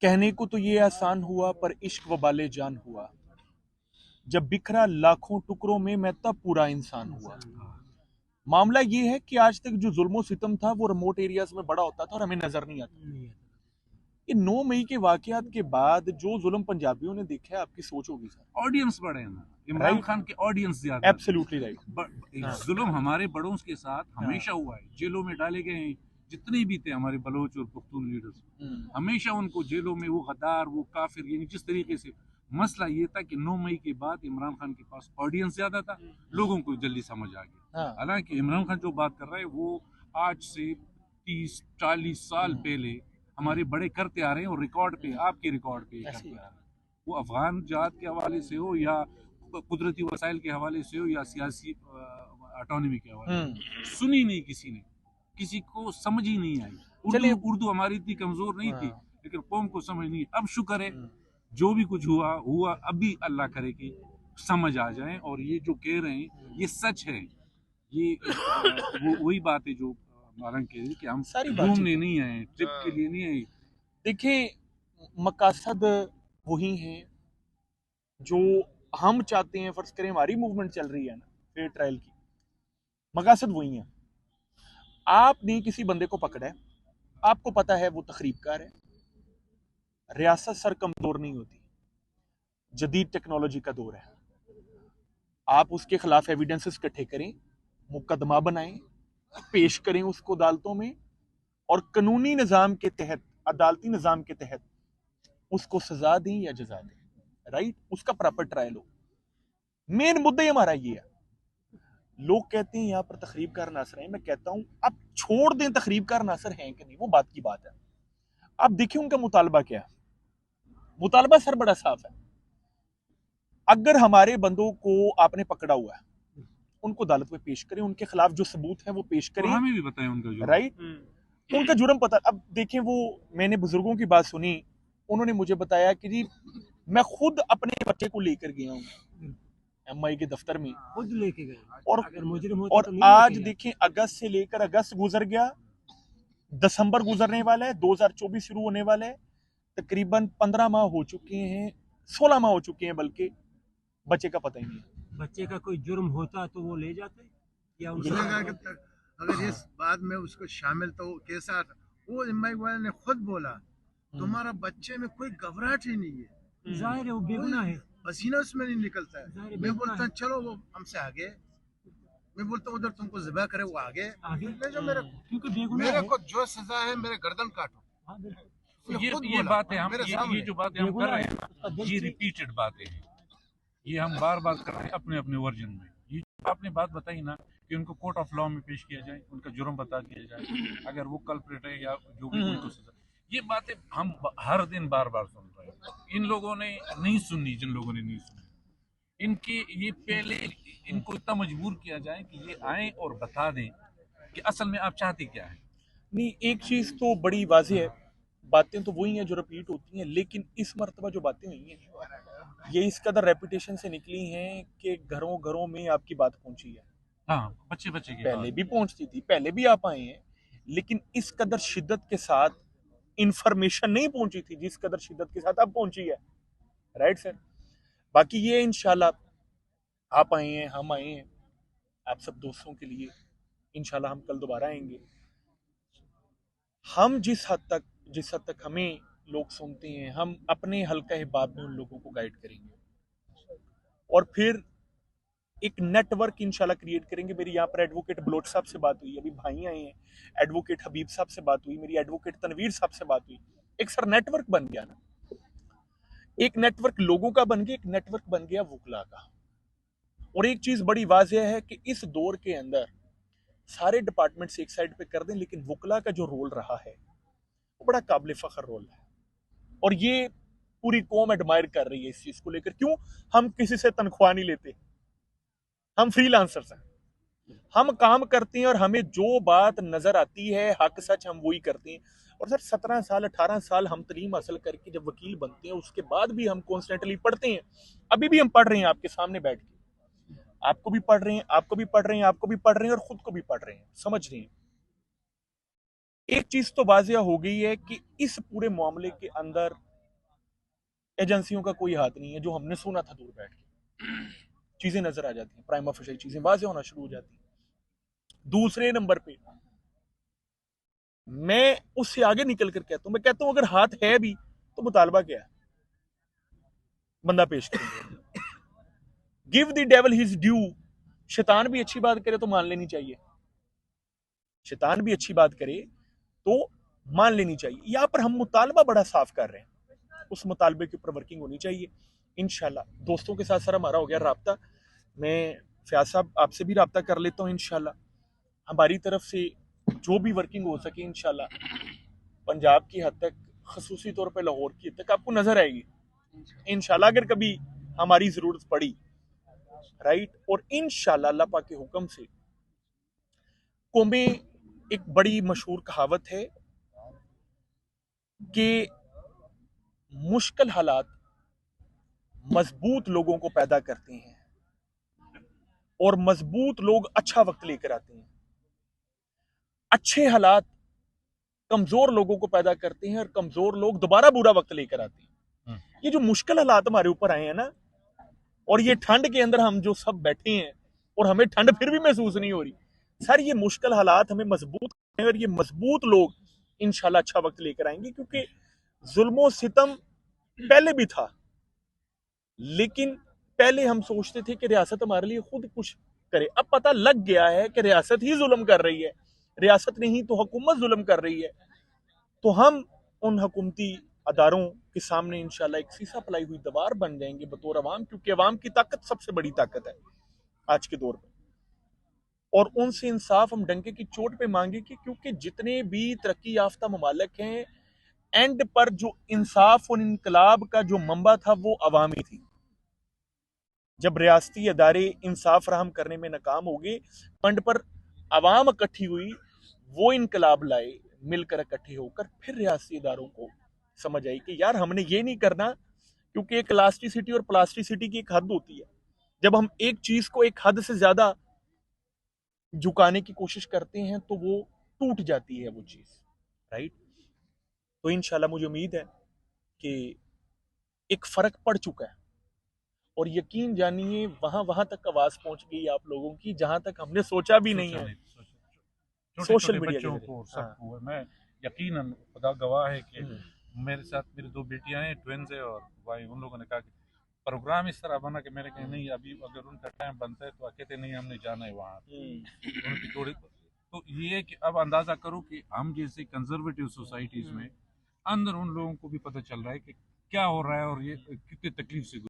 कहने को तो ये आसान हुआ पर इश्क वबाले जान हुआ, जब बिखरा लाखों टुकड़ों में मैं तब पूरा इंसान हुआ। मामला ये है कि आज तक जो जुल्मो सितम था वो रिमोट एरियाज में बड़ा होता था और हमें नजर नहीं आता। ये 9 मई के वाकयात के बाद जो जुल्म पंजाबियों ने देखा है, आपकी सोच होगी सर। ऑडियंस बढ़े ना, इमरान खान के ऑडियंस ज्यादा, एब्सोल्युटली राइट। जुल्म हमारे बड़ों के साथ हमेशा हुआ है, जेलों में डाले गए हैं जितने भी थे हमारे बलोच और पख्तून लीडर्स, हमेशा उनको जेलों में वो गद्दार, वो काफिर, यानी जिस तरीके से मसला ये था कि 9 मई के बाद इमरान खान के पास ऑडियंस ज्यादा था, लोगों को जल्दी समझ आ गया। हालांकि इमरान खान जो बात कर रहा है वो आज से 30-40 साल पहले हमारे बड़े करते आ रहे हैं और रिकॉर्ड पे, आपके रिकॉर्ड पे करते आ रहे हैं। वो अफगान जहाद के हवाले से हो या कुदरती वसाइल के हवाले से हो या सियासी ऑटोनॉमी के हवाले से, सुनी नहीं किसी ने, किसी को समझ ही नहीं आई। उर्दू हमारी इतनी कमजोर नहीं थी, लेकिन कौम को समझ नहीं। अब शुक्र है जो भी कुछ हुआ हुआ, अभी अल्लाह करे कि समझ आ जाए और ये जो कह रहे हैं ये सच है। ये वही बात है जो मारंग कह रही कि हम घूमने नहीं आए, ट्रिप के लिए नहीं आए। देखिए, मकासद वही हैं जो हम चाहते हैं। फर्ज करें हमारी मूवमेंट चल रही है ना फेयर ट्रायल की, मकासद वही है। आपने किसी बंदे को पकड़ा है, आपको पता है वो तखरीबकार है, रियासत सर कमजोर नहीं होती, जदीद टेक्नोलॉजी का दौर है। आप उसके खिलाफ एविडेंसेस इकट्ठे करें, मुकदमा बनाएं, पेश करें उसको अदालतों में और कानूनी निजाम के तहत, अदालती निजाम के तहत उसको सजा दें या जजा दें, राइट, उसका प्रॉपर ट्रायल हो। मेन मुद्दा ही हमारा ये है। लोग कहते हैं यहाँ पर तखरीबकार नासर हैं, मैं कहता हूं अब छोड़ दें तखरीबकार नासर हैं कि नहीं, वो बात की बात है। अब देखिए उनका मुतालबा क्या है। मुतालबा सर बड़ा साफ है। अगर हमारे बंदों को आपने पकड़ा हुआ है, उनको अदालत में पेश करें, उनके खिलाफ जो सबूत है वो पेश करें, हमें भी बताएं उनका जुर्म, राइट, उनका जुर्म पता। अब देखें, वो मैंने बुजुर्गों की बात सुनी, उन्होंने मुझे बताया कि जी मैं खुद अपने बच्चे को लेकर गया हूँ एमआई के दफ्तर में, खुद लेके गए, और अगर मुजरिम होता तो आज देखें अगस्त से लेकर अगस्त गुजर गया, दिसंबर गुजरने वाला है, 2024 शुरू होने वाला है, तकरीबन 15 माह हो चुके हैं, 16 माह हो चुके हैं, बल्कि बच्चे का पता ही नहीं। बच्चे का कोई जुर्म होता तो वो ले जाते या अगर इस बात में उसको शामिल, तो कैसा वो एमआई वाले ने खुद बोला तुम्हारा बच्चे में कोई घबराहट ही नहीं है, जाहिर है वो बेगुनाह है, पसीना उसमें नहीं निकलता है। मैं बोलता हूँ चलो वो हमसे आगे, मैं बोलता हूँ उधर तुमको जिबा करे, वो आगे ले जो मेरे को जो सजा है मेरे गर्दन काटो। ये बात है, हम ये जो बात हम कर रहे हैं ये रिपीटेड बातें हैं, ये हम बार बार कर रहे हैं अपने अपने वर्जन में। ये आपने बात बताई ना कि उनको कोर्ट ऑफ लॉ में पेश किया जाए, उनका जुर्म बता दिया जाए, अगर वो कल्प्रेट है या जो भी उनको सजा, ये बातें हम हर दिन बार बार सुन रहे हैं। इन लोगों ने नहीं सुनी, जिन लोगों ने नहीं सुनी, इनके ये पहले इनको इतना मजबूर किया जाए कि ये आए और बता दें कि असल में आप चाहते क्या है। नहीं, एक चीज तो बड़ी वाज़ेह है, बातें तो वही हैं जो रिपीट होती हैं, लेकिन इस मर्तबा जो बातें हुई हैं ये इस कदर रेपुटेशन से निकली हैं कि घरों घरों में आपकी बात पहुंची है। हाँ, बच्चे बच्चे की पहले भी पहुंचती थी, पहले भी आप आए हैं, लेकिन इस कदर शिद्दत के साथ इंफॉर्मेशन नहीं पहुंची थी जिस कदर शिद्दत के साथ अब पहुंची है, राइट सर। बाकी ये इंशाल्लाह आप आए हैं, हम आए हैं, आप सब दोस्तों के लिए इंशाल्लाह हम कल दोबारा आएंगे। हम जिस हद तक हमें लोग सुनते हैं, हम अपने हल्का हिबाब में उन लोगों को गाइड करेंगे और फिर एक नेटवर्क इंशाल्लाह क्रिएट करेंगे। मेरी यहाँ पर एडवोकेट बलोच साहब से बात हुई, अभी भाई आए हैं, एडवोकेट हबीब साहब से बात हुई, मेरी एडवोकेट तनवीर साहब से बात हुई। एक सर नेटवर्क बन गया ना, एक नेटवर्क लोगों का बन गया, एक नेटवर्क बन गया वुकला का। और एक चीज बड़ी वाज़ेह है कि इस दौर के अंदर सारे डिपार्टमेंट्स एक साइड पे कर दें, लेकिन वुकला का जो रोल रहा है वो बड़ा काबिल फख्र रोल है और ये पूरी कौम एडमायर कर रही है इस चीज को लेकर। क्यों? हम किसी से तनख्वाह नहीं लेते, हम फ्रीलांसर्स हैं, हम काम करते हैं और हमें जो बात नजर आती है हक सच हम वही करते हैं। और सर 17 साल 18 साल हम तलीम हासिल करके जब वकील बनते हैं उसके बाद भी हम कॉन्स्टेंटली पढ़ते हैं। अभी भी हम पढ़ रहे हैं आपके सामने बैठ के, आपको भी पढ़ रहे हैं, आपको भी पढ़ रहे हैं, आपको भी पढ़ रहे हैं और खुद को भी पढ़ रहे हैं, समझ रहे हैं। एक चीज तो वाजिया हो गई है कि इस पूरे मामले के अंदर एजेंसियों का कोई हाथ नहीं है। जो हमने सुना था दूर बैठ के चीजें नजर आ जाती हैं, प्राइमा फेशी चीजें वाजिया होना शुरू हो जाती हैं। दूसरे नंबर पे मैं उससे आगे निकल कर कहता हूं, मैं कहता हूं अगर हाथ है भी तो मुतालबा क्या है, बंदा पेश करेंगे। Give the devil his due. शैतान भी अच्छी बात करे तो मान लेनी चाहिए, शैतान भी अच्छी बात करे तो मान लेनी चाहिए। यहां पर हम मुतालबा बड़ा साफ कर रहे हैं, उस मुतालबे के ऊपर वर्किंग होनी चाहिए इंशाल्लाह। दोस्तों के साथ सर हमारा हो गया राब्ता, मैं फयाज साहब आपसे भी राब्ता कर लेता हूं इंशाल्लाह। हमारी तरफ से जो भी वर्किंग हो सके इंशाल्लाह पंजाब की हद तक, खसूसी तौर पर लाहौर की हद तक आपको नजर आएगी इंशाल्लाह, अगर कभी हमारी जरूरत पड़ी, राइट। और इंशाल्लाह अल्लाह पाक के हुक्म से कौमें, एक बड़ी मशहूर कहावत है कि मुश्किल हालात मजबूत लोगों को पैदा करते हैं और मजबूत लोग अच्छा वक्त लेकर आते हैं। अच्छे हालात कमजोर लोगों को पैदा करते हैं और कमजोर लोग दोबारा बुरा वक्त लेकर आते हैं। ये जो मुश्किल हालात हमारे ऊपर आए हैं ना, और ये ठंड के अंदर हम जो सब बैठे हैं और हमें ठंड फिर भी महसूस नहीं हो रही, सर ये मुश्किल हालात हमें मजबूत करें और ये मजबूत लोग इंशाल्लाह अच्छा वक्त लेकर आएंगे। क्योंकि जुल्मो सितम पहले भी था, लेकिन पहले हम सोचते थे कि रियासत हमारे लिए खुद कुछ करे। अब पता लग गया है कि रियासत ही जुल्म कर रही है, रियासत नहीं तो हुकूमत जुल्म कर रही है। तो हम उन हुकूमती अदारों के सामने इंशाल्लाह एक सीसा पलाई हुई दीवार बन जाएंगे बतौर अवाम, क्योंकि अवाम की ताकत सबसे बड़ी ताकत है आज के दौर में। और उनसे इंसाफ हम डंके की चोट पे मांगेंगे, क्योंकि जितने भी तरक्की याफ्ता ममालिक हैं, एंड पर जो इंसाफ और इनकलाब का जो मंबा था वो अवामी थी। जब रियासती अदारे इंसाफ फराहम करने में नाकाम हो गए, फंड पर अवाम इकट्ठी हुई, वो इनकलाब लाए, मिलकर इकट्ठे होकर फिर रियासती इदारों को समझ आई कि यार हमने ये नहीं करना। क्योंकि एक इलास्टिसिटी और प्लास्टिसिटी की एक हद होती है, जब हम एक चीज को एक हद से ज्यादा झुकाने की कोशिश करते हैं तो वो टूट जाती है वो चीज, राइट। तो इंशाल्लाह मुझे उम्मीद है कि एक फर्क पड़ चुका है, और यकीन जानिए वहां वहां तक आवाज पहुंच गई आप लोगों की जहां तक हमने सोचा भी नहीं है। सोशल मीडिया बच्चों को सबको मैं यकीनन खुदा गवाह है कि मेरे साथ मेरी 2 बेटियां हैं, ट्विंस है, और भाई उन लोगों ने कहा कि प्रोग्राम इस तरह बना कि मैंने कहा नहीं अभी अगर उनका टाइम बनता है तो कहते नहीं हमने जाना है वहाँ। उनकी थोड़ी तो ये है कि अब अंदाजा करो कि हम जैसे कंजर्वेटिव सोसाइटीज में अंदर उन लोगों को भी पता चल रहा है कि क्या हो रहा है और ये कितनी तकलीफ से